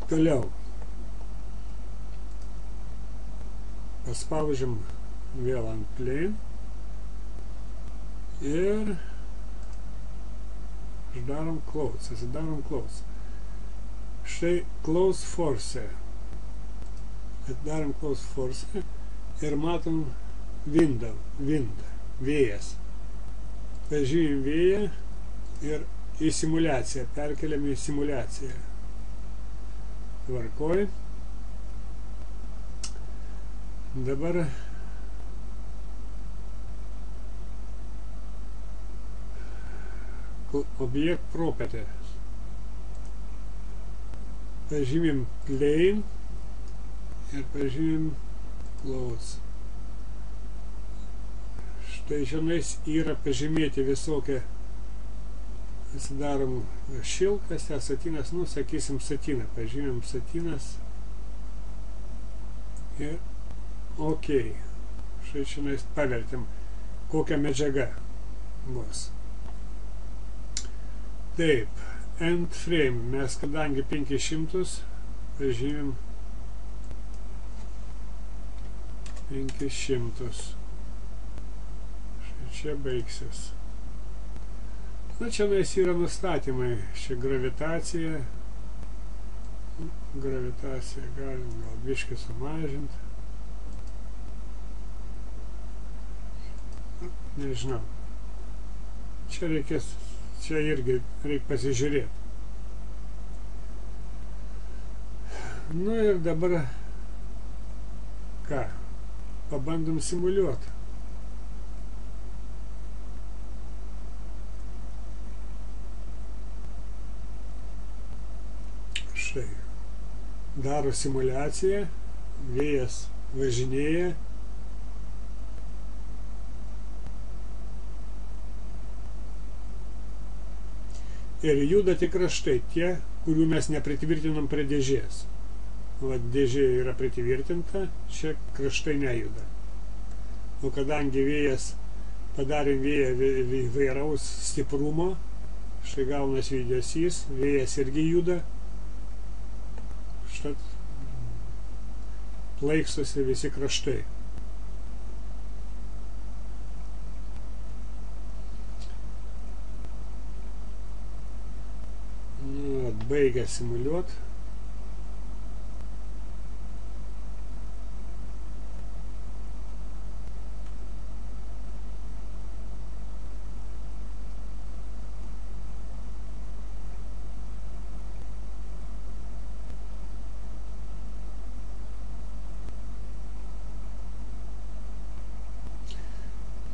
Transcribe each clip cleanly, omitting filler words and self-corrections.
Toliau paspaudžiam vėl ant plane ir uždarom close, atsidarom close. Štai close force. Atidarom close force ir matom wind, vėjas. Pažymim vėją ir į simuliaciją, perkeliam į simuliaciją. Tvarkoj. Dabar object properties. Pažymim plane ir pažymim close. Štai žemais yra pažymėti visokie. Pasidarom šilkas, satinas, nu, sakysim, satiną. Pažymim satinas. Ir ok. Štai šiandien pavertim, kokią medžiagą bus. Taip, end frame. Mes kadangi 500, pažymim 500. Štai čia baigsis. Na, čia yra nustatymai. Čia gravitacija. Gravitaciją galim gal biškį sumažinti. Nežinau. Čia reikės, čia irgi reikia pasižiūrėti. Nu ir dabar ką? Pabandom simuliuoti. Štai. Daro simuliaciją, vėjas važinėja. Ir juda tik kraštai, tie, kurių mes nepritvirtinam prie dėžės. Vat dėžė yra pritvirtinta, čia kraštai nejuda. O kadangi vėjas, padarėm vėją įvairaus stiprumo, štai gaunas judesys, vėjas irgi juda, štai plaikstosi visi kraštai. Baigia simuliuoti.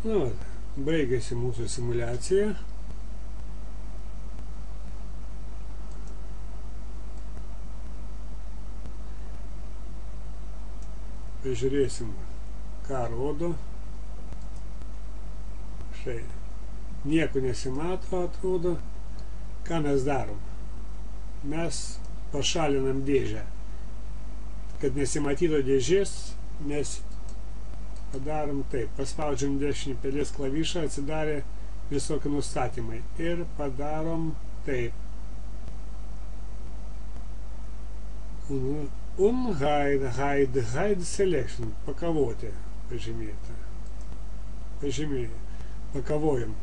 Nu, baigėsi mūsų simuliacija. Pažiūrėsim, ką rodo. Štai, nieko nesimato, atrodo. Ką mes darom? Mes pašalinam dėžę. Kad nesimatyto dėžės, mes padarom taip. Paspaudžiam dešinį pelės klavišą, atsidarė visokie nustatymai. Ir padarom taip. Hide selection, pakavoti pažymėta. Pažymėję, pakavojam.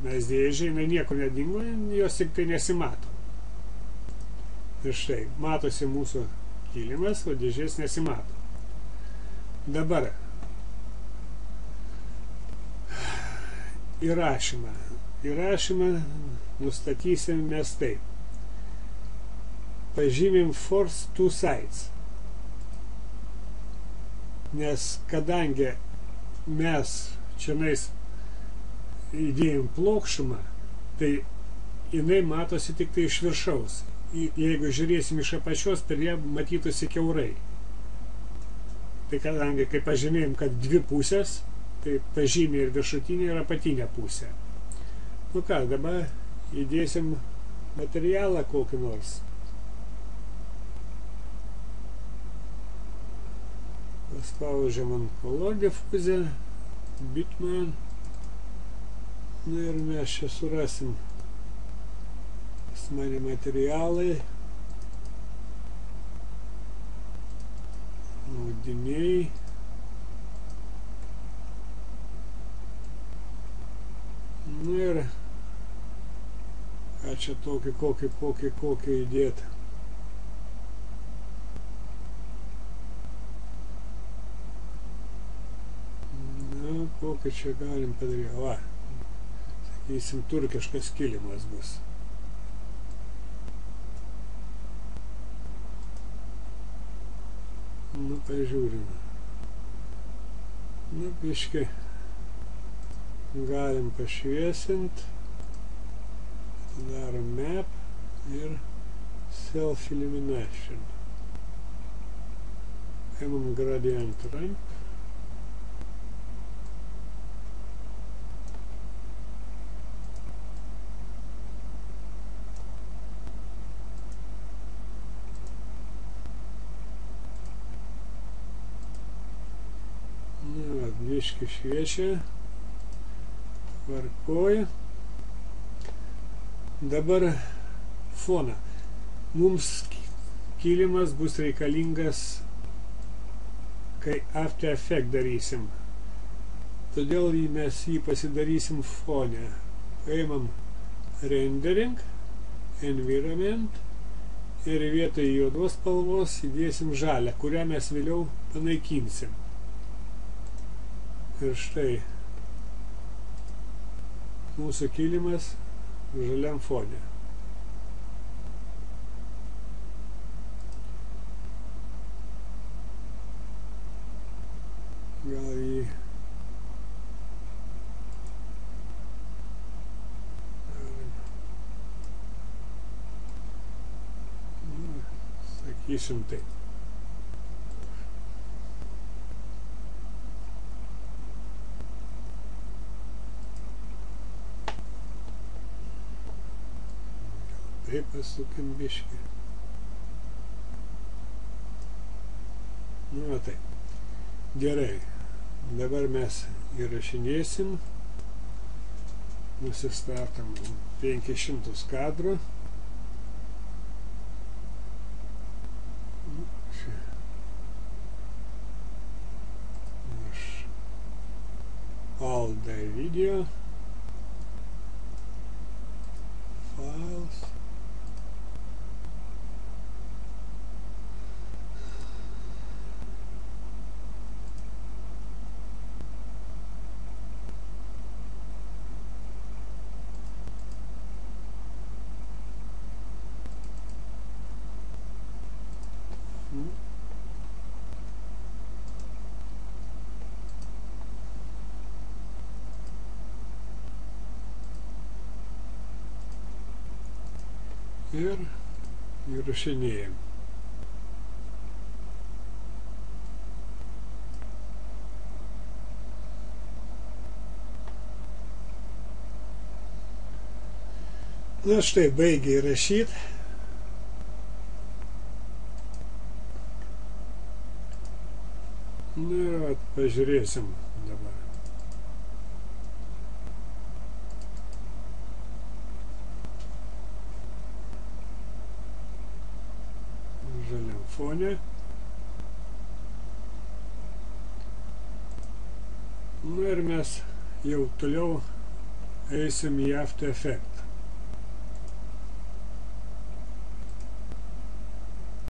Mes dėžė, jinai nieko nedingo, jos tik tai nesimato. Ir štai, matosi mūsų kilimas, o dėžės nesimato. Dabar įrašymą. Įrašymą nustatysim mes taip. Pažymim force two sides. Nes kadangi mes čianais įdėjom plokštumą, tai jinai matosi tik tai iš viršaus. Jeigu žiūrėsim iš apačios, per ją matytųsi kiaurai. Tai kadangi, kai pažymėjom, kad dvi pusės, tai pažymė ir viršutinė ir apatinė pusė. Nu ką, dabar įdėsim materialą kokį nors. Paspaudžiam ant color diffusion, bitman. Nu ir mes čia surasim pas mane materialai. spaudiniai. Nu ir ką čia kokį įdėti. Na, kokį čia galim padaryti. Va, sakysim, turkiškas kilimas bus. Nu, pažiūrim. Nu, biškai galim pašviesint. Darom map ir self illumination. Paimam gradient ramp. Nu, biškai šviečia. Tvarkoj. Dabar foną. Mums kilimas bus reikalingas, kai After Effects darysim. Todėl mes jį pasidarysim fone. Paimam Rendering, Environment ir vietoj juodos spalvos įdėsim žalią, kurią mes vėliau panaikinsim. Ir štai mūsų kilimas žaliam fone. Gal jį sakysim taip. Taip pasukim biškį. Nu, taip. Gerai. Dabar mes įrašinėsim. Nusistatom 500 kadrų. All the video. Files. Ir įrašinėjam. Na štai, baigė įrašyti. Na ir pažiūrėsim dabar. Žaliam fone. Nu ir mes jau toliau eisim į After Effects.